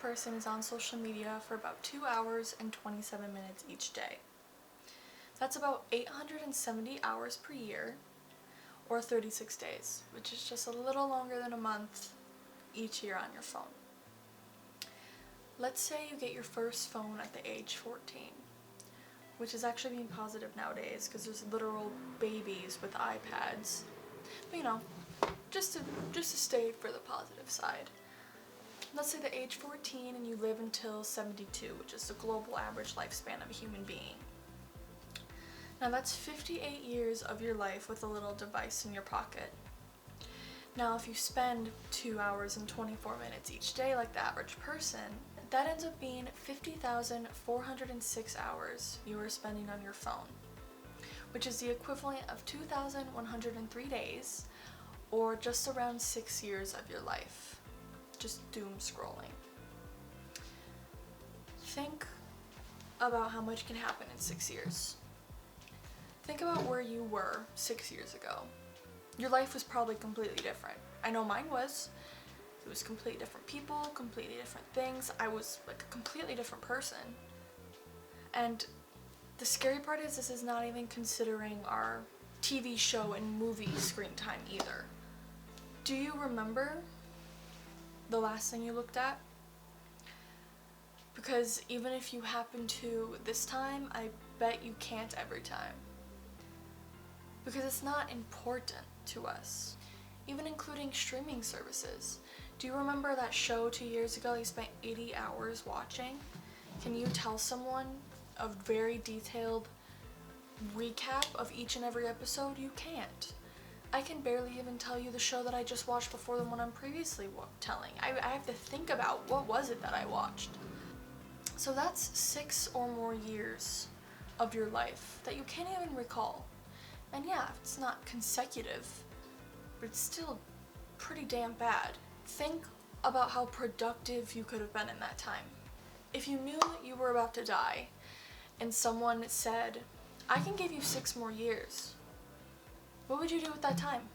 person is on social media for about 2 hours and 27 minutes each day. That's about 870 hours per year, or 36 days, which is just a little longer than a month each year on your phone. Let's say you get your first phone at the age 14, which is actually being positive nowadays because there's literal babies with iPads. But just to stay for the positive side. Let's say the age 14 and you live until 72, which is the global average lifespan of a human being. Now that's 58 years of your life with a little device in your pocket. Now if you spend 2 hours and 24 minutes each day like the average person, that ends up being 50,406 hours you are spending on your phone, which is the equivalent of 2,103 days, or just around 6 years of your life, just doom scrolling. Think about how much can happen in 6 years. Think about where you were 6 years ago. Your life was probably completely different. I know mine was. It was completely different people, completely different things. I was like a completely different person. And the scary part is this is not even considering our TV show and movie screen time either. Do you remember the last thing you looked at? Because even if you happen to this time, I bet you can't every time. Because it's not important to us. Even including streaming services. Do you remember that show 2 years ago you spent 80 hours watching? Can you tell someone a very detailed recap of each and every episode? You can't. I can barely even tell you the show that I just watched before the one I'm previously telling. I have to think about what was it that I watched. So that's 6 or more years of your life that you can't even recall. And yeah, it's not consecutive, but it's still pretty damn bad. Think about how productive you could have been in that time. If you knew you were about to die and someone said, I can give you 6 more years, what would you do with that time?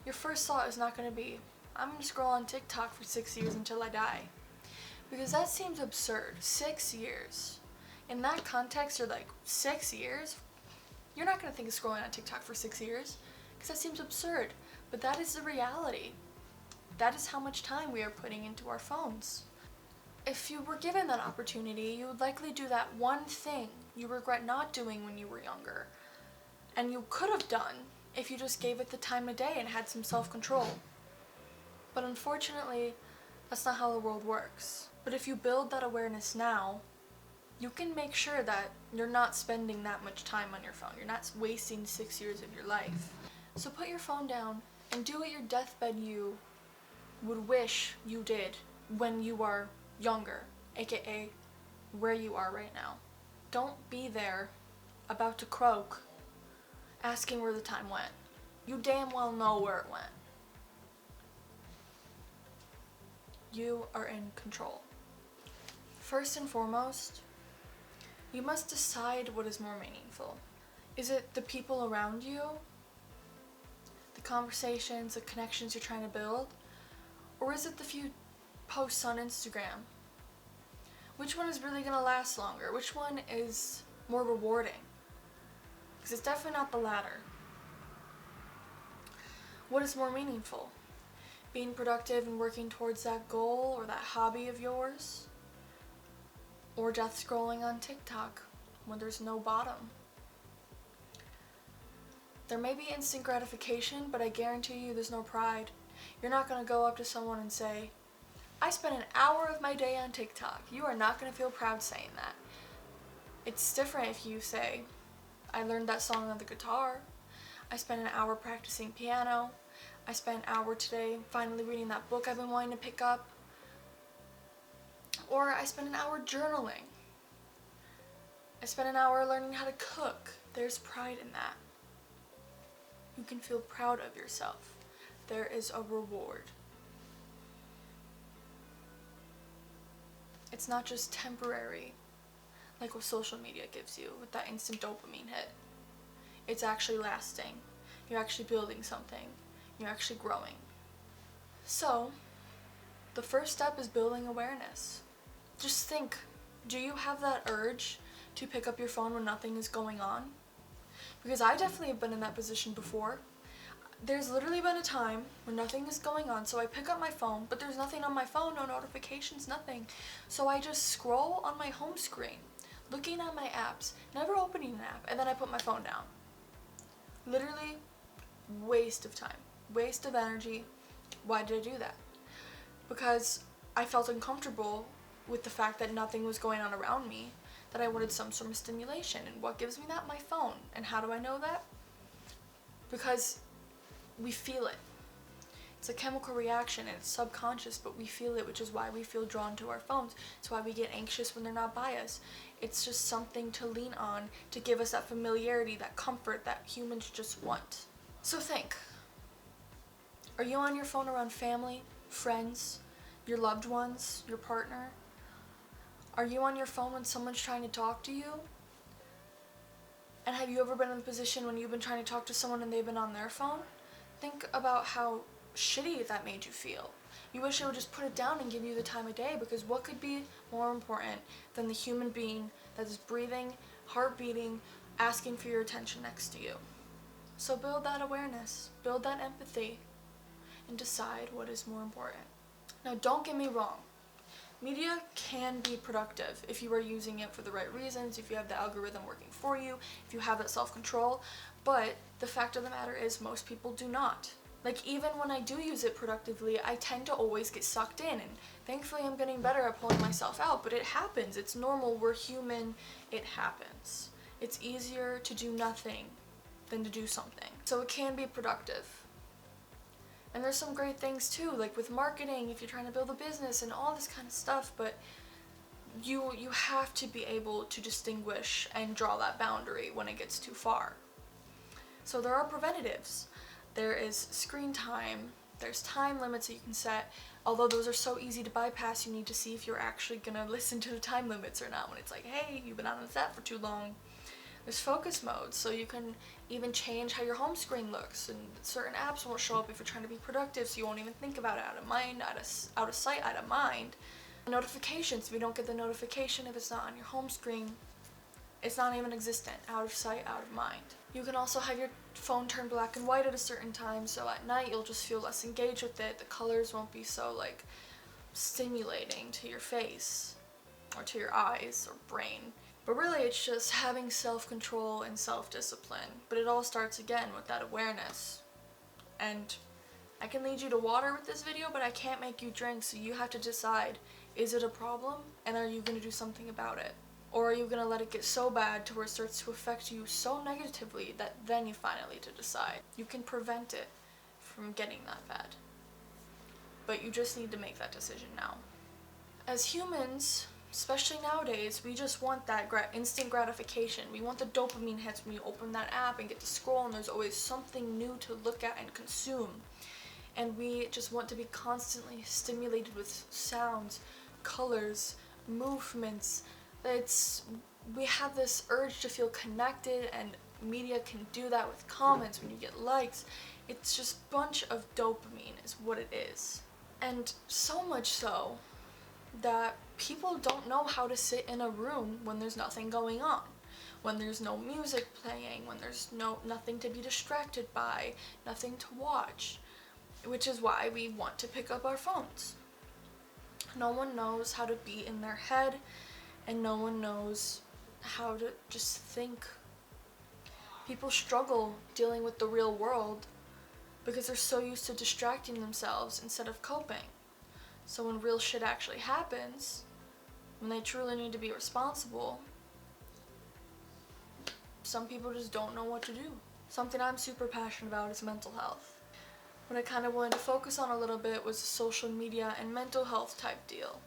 Your first thought is not going to be, I'm going to scroll on TikTok for 6 years until I die. Because that seems absurd. 6 years. In that context, you're like, 6 years? You're not going to think of scrolling on TikTok for 6 years. Because that seems absurd. But that is the reality. That is how much time we are putting into our phones. If you were given that opportunity, you would likely do that one thing you regret not doing when you were younger. And you could have done if you just gave it the time of day and had some self-control. But unfortunately, that's not how the world works. But if you build that awareness now, you can make sure that you're not spending that much time on your phone. You're not wasting 6 years of your life. So put your phone down and do what your deathbed you would wish you did when you are younger, aka where you are right now. Don't be there, about to croak, asking where the time went. You damn well know where it went. You are in control. First and foremost, you must decide what is more meaningful. Is it the people around you? The conversations, the connections you're trying to build? Or is it the few posts on Instagram? Which one is really going to last longer? Which one is more rewarding? Because it's definitely not the latter. What is more meaningful? Being productive and working towards that goal or that hobby of yours? Or death scrolling on TikTok when there's no bottom? There may be instant gratification, but I guarantee you there's no pride. You're not going to go up to someone and say, I spent an hour of my day on TikTok. You are not going to feel proud saying that. It's different if you say, I learned that song on the guitar. I spent an hour practicing piano. I spent an hour today finally reading that book I've been wanting to pick up. Or I spent an hour journaling. I spent an hour learning how to cook. There's pride in that. You can feel proud of yourself. There is a reward. It's not just temporary, like what social media gives you with that instant dopamine hit. It's actually lasting. You're actually building something. You're actually growing. So, The first step is building awareness. Just think, do you have that urge to pick up your phone when nothing is going on? Because I definitely have been in that position before. There's literally been a time when nothing is going on, so I pick up my phone, but there's nothing on my phone, no notifications, nothing. So I just scroll on my home screen, looking at my apps, never opening an app, and then I put my phone down. Literally, waste of time, waste of energy. Why did I do that? Because I felt uncomfortable with the fact that nothing was going on around me, that I wanted some sort of stimulation. And what gives me that? My phone. And how do I know that? Because we feel it. It's a chemical reaction and it's subconscious, but we feel it, which is why we feel drawn to our phones. It's why we get anxious when they're not by us. It's just something to lean on to give us that familiarity, that comfort that humans just want. So think, are you on your phone around family, friends, your loved ones, your partner? Are you on your phone when someone's trying to talk to you? And have you ever been in a position when you've been trying to talk to someone and they've been on their phone? Think about how shitty that made you feel. You wish they would just put it down and give you the time of day, because what could be more important than the human being that is breathing, heart beating, asking for your attention next to you? So build that awareness, build that empathy, and decide what is more important. Now, don't get me wrong. Media can be productive if you are using it for the right reasons, if you have the algorithm working for you, if you have that self-control, but the fact of the matter is most people do not. Like, even when I do use it productively, I tend to always get sucked in, and thankfully I'm getting better at pulling myself out, but it happens. It's normal. We're human. It happens. It's easier to do nothing than to do something. So it can be productive. And there's some great things too, like with marketing, if you're trying to build a business and all this kind of stuff, but you have to be able to distinguish and draw that boundary when it gets too far. So there are preventatives. There is screen time, there's time limits that you can set. Although those are so easy to bypass, you need to see if you're actually gonna listen to the time limits or not when it's like, hey, you've been on this app for too long. There's focus modes, so you can even change how your home screen looks, and certain apps won't show up if you're trying to be productive, so you won't even think about it. Out of mind, out of sight, out of mind. Notifications, if you don't get the notification, if it's not on your home screen, it's not even existent. Out of sight, out of mind. You can also have your phone turn black and white at a certain time, so at night you'll just feel less engaged with it. The colors won't be so like stimulating to your face or to your eyes or brain. But really, it's just having self-control and self-discipline. But it all starts again with that awareness. And I can lead you to water with this video, but I can't make you drink, so you have to decide, is it a problem? And are you going to do something about it? Or are you going to let it get so bad to where it starts to affect you so negatively that then you finally need to decide? You can prevent it from getting that bad. But you just need to make that decision now. As humans, especially nowadays, we just want that instant gratification. We want the dopamine hits when you open that app and get to scroll, and there's always something new to look at and consume. And we just want to be constantly stimulated with sounds, colors, movements. We have this urge to feel connected, and media can do that with comments when you get likes. It's just a bunch of dopamine is what it is. And so much so that people don't know how to sit in a room when there's nothing going on, when there's no music playing, when there's nothing to be distracted by, nothing to watch, which is why we want to pick up our phones. No one knows how to be in their head, and no one knows how to just think. People struggle dealing with the real world because they're so used to distracting themselves instead of coping. So when real shit actually happens, when they truly need to be responsible, some people just don't know what to do. Something I'm super passionate about is mental health. What I kind of wanted to focus on a little bit was the social media and mental health type deal.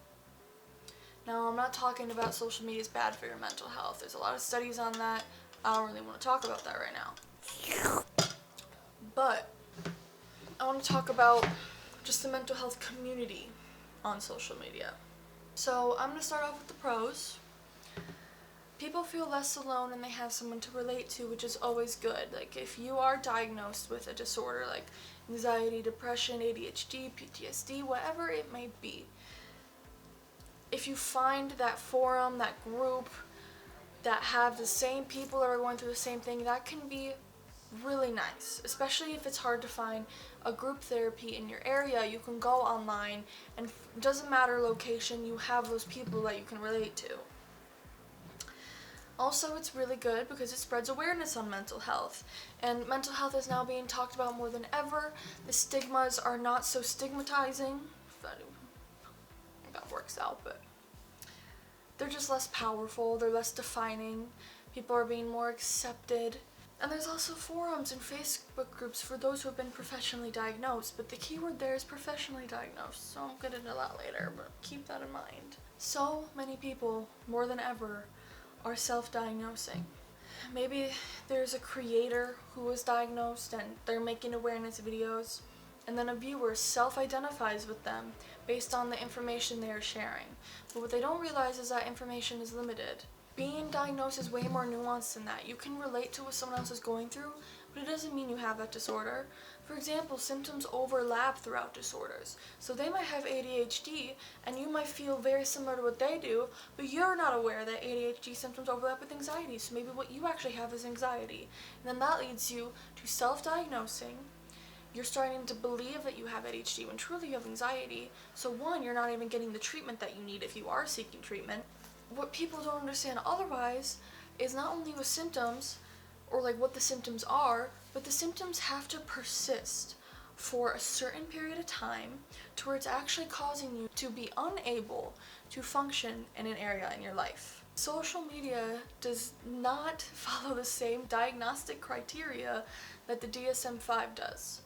Now, I'm not talking about social media is bad for your mental health. There's a lot of studies on that. I don't really want to talk about that right now. But I want to talk about just the mental health community on social media. So I'm going to start off with the pros. People feel less alone and they have someone to relate to, which is always good. Like, if you are diagnosed with a disorder like anxiety, depression, ADHD, PTSD, whatever it may be. If you find that forum, that group, that have the same people that are going through the same thing, that can be really nice, especially if it's hard to find a group therapy in your area. You can go online, and it doesn't matter location, you have those people that you can relate to. Also, it's really good because it spreads awareness on mental health, and mental health is now being talked about more than ever. The stigmas are not so stigmatizing, if that works out, but they're just less powerful, they're less defining, people are being more accepted. And there's also forums and Facebook groups for those who have been professionally diagnosed, but the keyword there is professionally diagnosed, so I'll get into that later, but keep that in mind. So many people, more than ever, are self-diagnosing. Maybe there's a creator who was diagnosed and they're making awareness videos, and then a viewer self-identifies with them based on the information they are sharing. But what they don't realize is that information is limited. Being diagnosed is way more nuanced than that. You can relate to what someone else is going through, but it doesn't mean you have that disorder. For example, symptoms overlap throughout disorders. So they might have ADHD, and you might feel very similar to what they do, but you're not aware that ADHD symptoms overlap with anxiety. So maybe what you actually have is anxiety. And then that leads you to self-diagnosing. You're starting to believe that you have ADHD when truly you have anxiety. So one, you're not even getting the treatment that you need if you are seeking treatment. What people don't understand otherwise is not only with symptoms, or like what the symptoms are, but the symptoms have to persist for a certain period of time to where it's actually causing you to be unable to function in an area in your life. Social media does not follow the same diagnostic criteria that the DSM-5 does.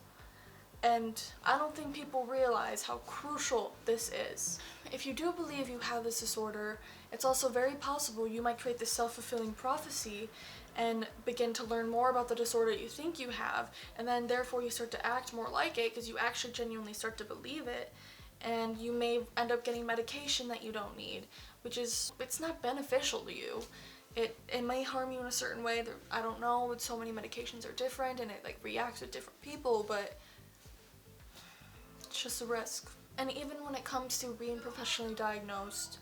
And I don't think people realize how crucial this is. If you do believe you have this disorder, it's also very possible you might create this self-fulfilling prophecy and begin to learn more about the disorder you think you have, and then therefore you start to act more like it because you actually genuinely start to believe it, and you may end up getting medication that you don't need, which is, it's not beneficial to you. It may harm you in a certain way. I don't know, but so many medications are different and it like reacts with different people, but it's just a risk. And even when it comes to being professionally diagnosed,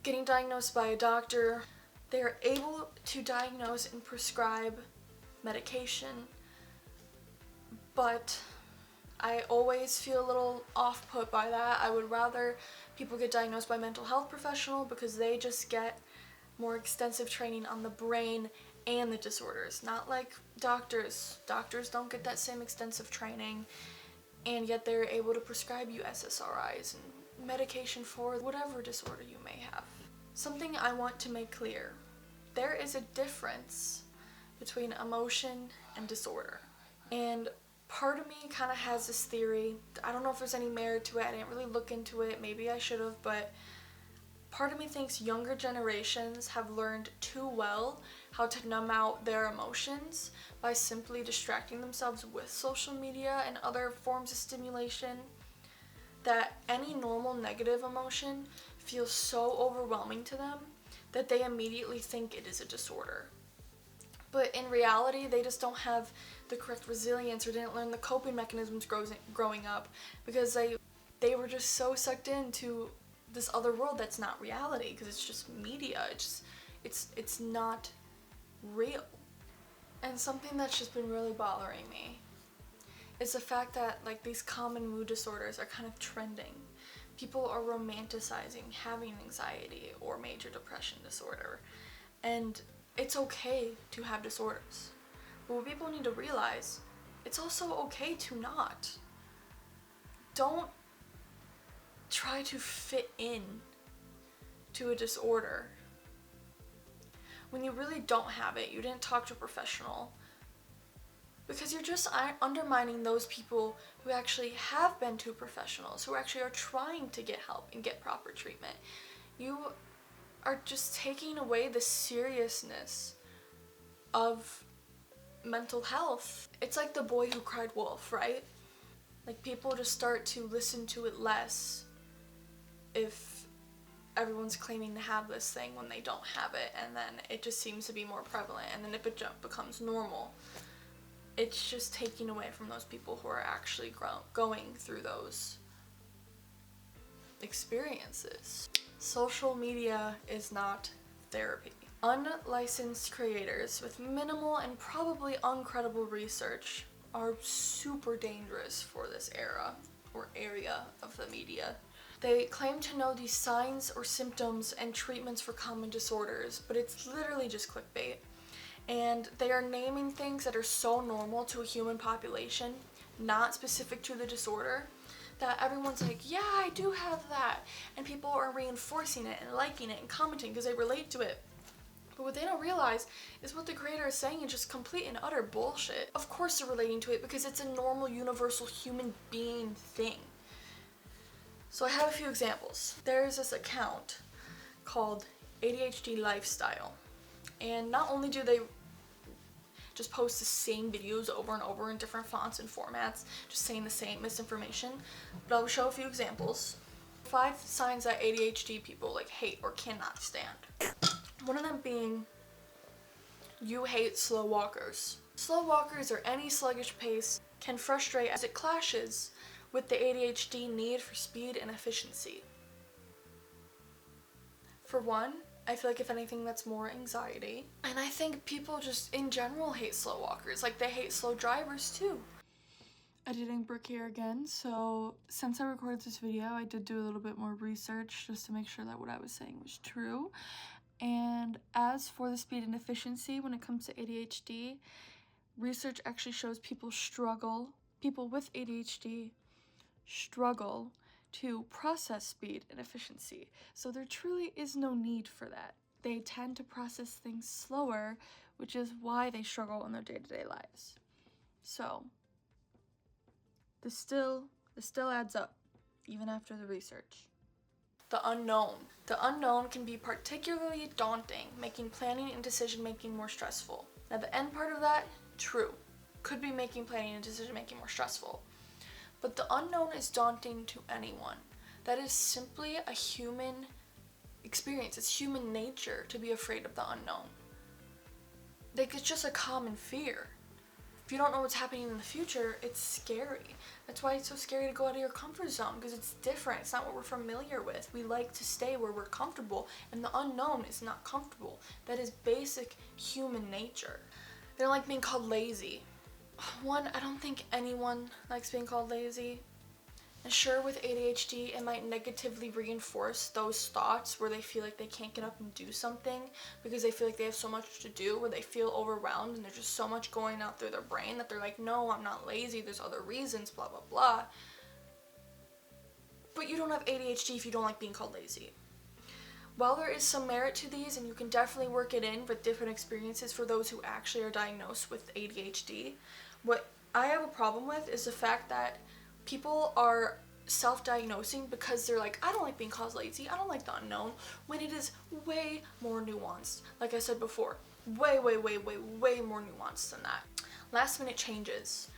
getting diagnosed by a doctor, they are able to diagnose and prescribe medication, but I always feel a little off-put by that. I would rather people get diagnosed by a mental health professional because they just get more extensive training on the brain and the disorders, not like doctors. Doctors don't get that same extensive training, and yet they're able to prescribe you SSRIs and medication for whatever disorder you may have. Something I want to make clear, there is a difference between emotion and disorder. And part of me kind of has this theory, I don't know if there's any merit to it, I didn't really look into it, maybe I should have, but part of me thinks younger generations have learned too well how to numb out their emotions by simply distracting themselves with social media and other forms of stimulation, that any normal negative emotion feels so overwhelming to them that they immediately think it is a disorder. But in reality, they just don't have the correct resilience or didn't learn the coping mechanisms growing up because they were just so sucked into this other world that's not reality because it's just media. It's not real. And something that's just been really bothering me is the fact that like these common mood disorders are kind of trending. People are romanticizing having anxiety or major depression disorder, and it's okay to have disorders. But what people need to realize, it's also okay to not. Don't try to fit in to a disorder when you really don't have it. You didn't talk to a professional, because you're just undermining those people who actually have been to professionals, who actually are trying to get help and get proper treatment. You are just taking away the seriousness of mental health. It's like the boy who cried wolf, right? Like people just start to listen to it less if everyone's claiming to have this thing when they don't have it, and then it just seems to be more prevalent, and then it becomes normal. it's just taking away from those people who are actually going through those experiences. Social media is not therapy. Unlicensed creators with minimal and probably uncredible research are super dangerous for this era or area of the media. They claim to know these signs or symptoms and treatments for common disorders, but it's literally just clickbait. And they are naming things that are so normal to a human population, not specific to the disorder, that everyone's like, yeah, I do have that. And people are reinforcing it and liking it and commenting because they relate to it. But what they don't realize is what the creator is saying is just complete and utter bullshit. Of course they're relating to it because it's a normal, universal human being thing. So I have a few examples. There's this account called ADHD Lifestyle. And not only do they just post the same videos over and over in different fonts and formats, just saying the same misinformation, but I'll show a few examples. 5 signs that ADHD people like hate or cannot stand. One of them being, you hate slow walkers. Slow walkers or any sluggish pace can frustrate as it clashes with the ADHD need for speed and efficiency. For one, I feel like if anything that's more anxiety. And I think people just in general hate slow walkers, like they hate slow drivers too. Editing Brooke here again. So since I recorded this video, I did do a little bit more research just to make sure that what I was saying was true. And as for the speed and efficiency when it comes to ADHD, research actually shows people with ADHD struggle to process speed and efficiency. So there truly is no need for that. They tend to process things slower, which is why they struggle in their day-to-day lives. So this still adds up, even after the research. The unknown. The unknown can be particularly daunting, making planning and decision-making more stressful. Now the end part of that, true, could be making planning and decision-making more stressful. But the unknown is daunting to anyone. That is simply a human experience. It's human nature to be afraid of the unknown. Like, it's just a common fear. If you don't know what's happening in the future, it's scary. That's why it's so scary to go out of your comfort zone, because it's different. It's not what we're familiar with. We like to stay where we're comfortable, and the unknown is not comfortable. That is basic human nature. They don't like being called lazy. One, I don't think anyone likes being called lazy. And sure, with ADHD, it might negatively reinforce those thoughts where they feel like they can't get up and do something because they feel like they have so much to do, where they feel overwhelmed and there's just so much going out through their brain that they're like, no, I'm not lazy, there's other reasons, blah, blah, blah. But you don't have ADHD if you don't like being called lazy. While there is some merit to these, and you can definitely work it in with different experiences for those who actually are diagnosed with ADHD, what I have a problem with is the fact that people are self-diagnosing because they're like, I don't like being called lazy, I don't like the unknown, when it is way more nuanced. Like I said before, way more nuanced than that. Last minute changes.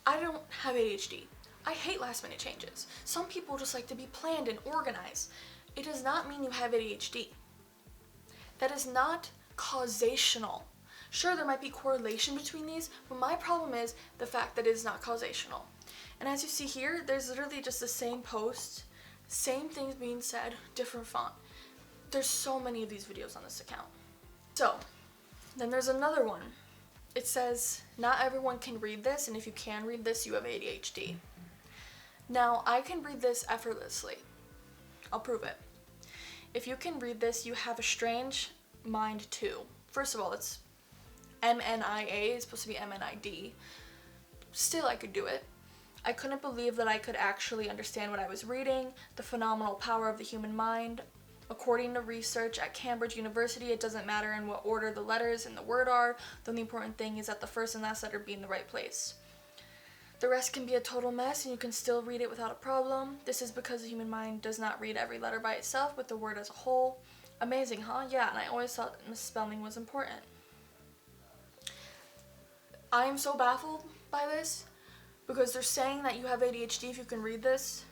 I don't have ADHD. I hate last minute changes. Some people just like to be planned and organized. It does not mean you have ADHD. That is not causational. Sure, there might be correlation between these, but my problem is the fact that it is not causational. And as you see here, there's literally just the same post, same things being said, different font. There's so many of these videos on this account. So, then there's another one. It says, not everyone can read this, and if you can read this, you have ADHD. Now, I can read this effortlessly. I'll prove it. If you can read this, you have a strange mind too. First of all, it's MNIA, it's supposed to be MNID. Still, I could do it. I couldn't believe that I could actually understand what I was reading, the phenomenal power of the human mind. According to research at Cambridge University, it doesn't matter in what order the letters in the word are, the only important thing is that the first and last letter be in the right place. The rest can be a total mess and you can still read it without a problem. This is because the human mind does not read every letter by itself, but the word as a whole. Amazing, huh? Yeah, and I always thought misspelling was important. I am so baffled by this because they're saying that you have ADHD if you can read this,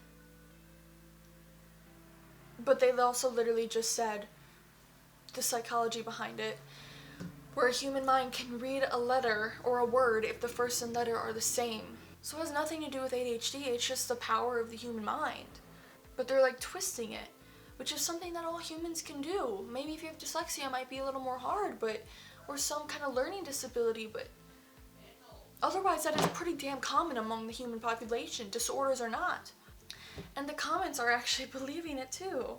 but they also literally just said the psychology behind it. where a human mind can read a letter or a word if the first and letter are the same. So it has nothing to do with ADHD, it's just the power of the human mind. But they're like twisting it, which is something that all humans can do. Maybe if you have dyslexia, it might be a little more hard, but or some kind of learning disability, but otherwise that is pretty damn common among the human population. Disorders are not. And the comments are actually believing it too.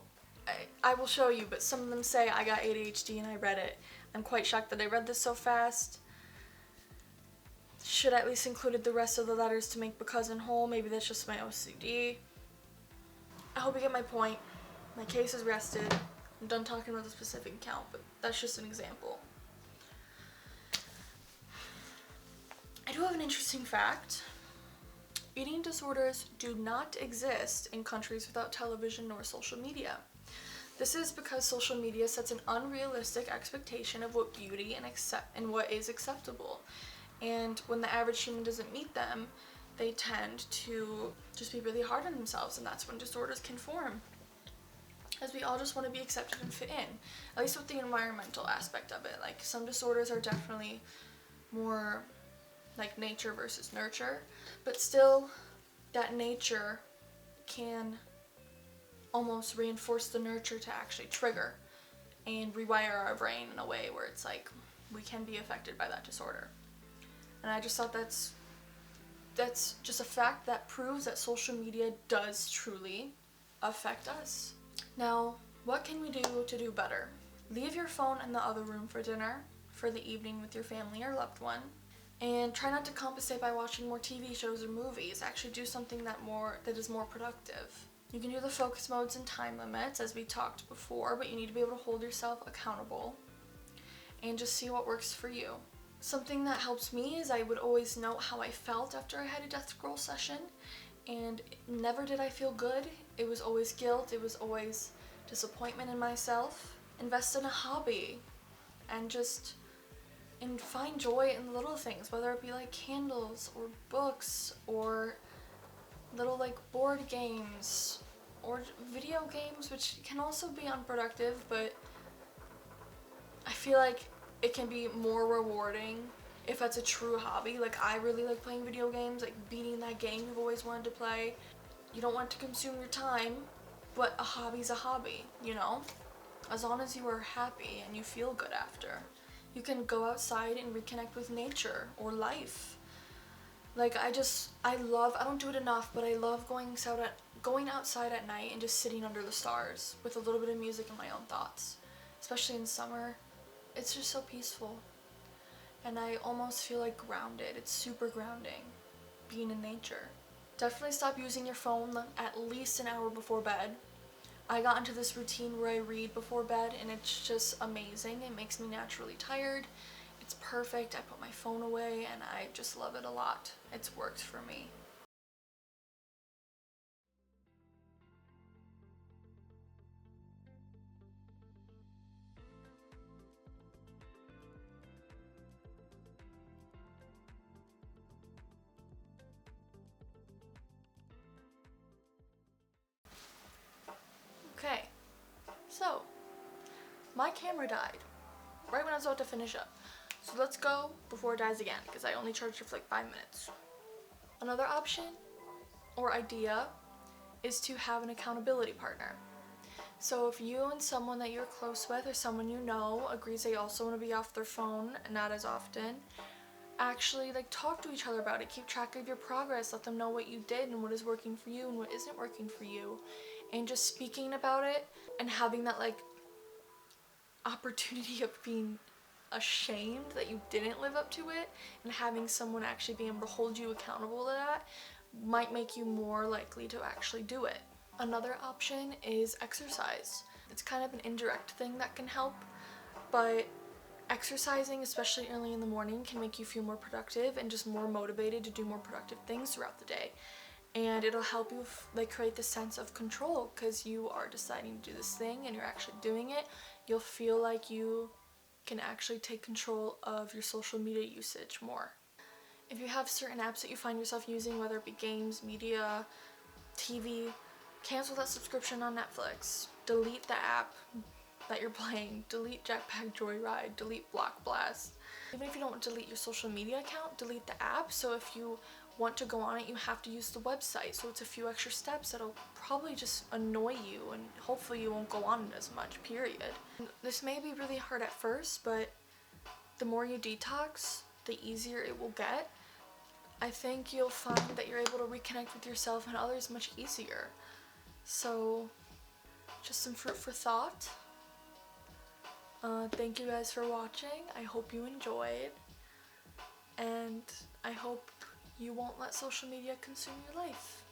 I will show you, but some of them say I got ADHD and I read it. I'm quite shocked that I read this so fast. Should at least included the rest of the letters to make because and whole. Maybe that's just my OCD. I hope you get my point. My case is rested. I'm done talking about the specific account, but that's just an example. I do have an interesting fact. Eating disorders do not exist in countries without television nor social media. This is because social media sets an unrealistic expectation of what beauty and what is acceptable. And when the average human doesn't meet them, they tend to just be really hard on themselves, and that's when disorders can form. As we all just want to be accepted and fit in, at least with the environmental aspect of it. Like, some disorders are definitely more like nature versus nurture, but still that nature can almost reinforce the nurture to actually trigger and rewire our brain in a way where it's like we can be affected by that disorder. And I just thought that's just a fact that proves that social media does truly affect us. Now, what can we do to do better? Leave your phone in the other room for dinner, for the evening with your family or loved one, and try not to compensate by watching more TV shows or movies. Actually do something that is more productive. You can do the focus modes and time limits as we talked before, but you need to be able to hold yourself accountable and just see what works for you. Something that helps me is I would always note how I felt after I had a death scroll session, and never did I feel good. It was always guilt, it was always disappointment in myself. Invest in a hobby and find joy in the little things, whether it be like candles or books or little like board games or video games, which can also be unproductive, but I feel like it can be more rewarding if that's a true hobby. Like, I really like playing video games, like beating that game you've always wanted to play. You don't want to consume your time, but a hobby's a hobby, you know? As long as you are happy and you feel good after. You can go outside and reconnect with nature or life. Like, I don't do it enough, but I love going outside at night and just sitting under the stars with a little bit of music and my own thoughts. Especially in summer. It's just so peaceful. And I almost feel like grounded. It's super grounding, being in nature. Definitely stop using your phone at least an hour before bed. I got into this routine where I read before bed, and it's just amazing. It makes me naturally tired. It's perfect. I put my phone away, and I just love it a lot. It's worked for me. Okay, so my camera died right when I was about to finish up. So let's go before it dies again, because I only charged it for like 5 minutes. Another option or idea is to have an accountability partner. So if you and someone that you're close with or someone you know agrees they also want to be off their phone, not as often, actually like talk to each other about it. Keep track of your progress. Let them know what you did and what is working for you and what isn't working for you. And just speaking about it and having that like opportunity of being ashamed that you didn't live up to it, and having someone actually be able to hold you accountable to that might make you more likely to actually do it. Another option is exercise. It's kind of an indirect thing that can help, but exercising, especially early in the morning, can make you feel more productive and just more motivated to do more productive things throughout the day. And it'll help you create the sense of control, because you are deciding to do this thing and you're actually doing it. You'll feel like you can actually take control of your social media usage more. If you have certain apps that you find yourself using, whether it be games, media, TV, cancel that subscription on Netflix. Delete the app. that you're playing. Delete Jetpack Joyride, delete Block Blast. Even if you don't delete your social media account, delete the app. So if you want to go on it, you have to use the website. So it's a few extra steps that'll probably just annoy you, and hopefully you won't go on it as much, period. This may be really hard at first, but the more you detox, the easier it will get. I think you'll find that you're able to reconnect with yourself and others much easier. So, just some food for thought. Thank you guys for watching. I hope you enjoyed. And I hope you won't let social media consume your life.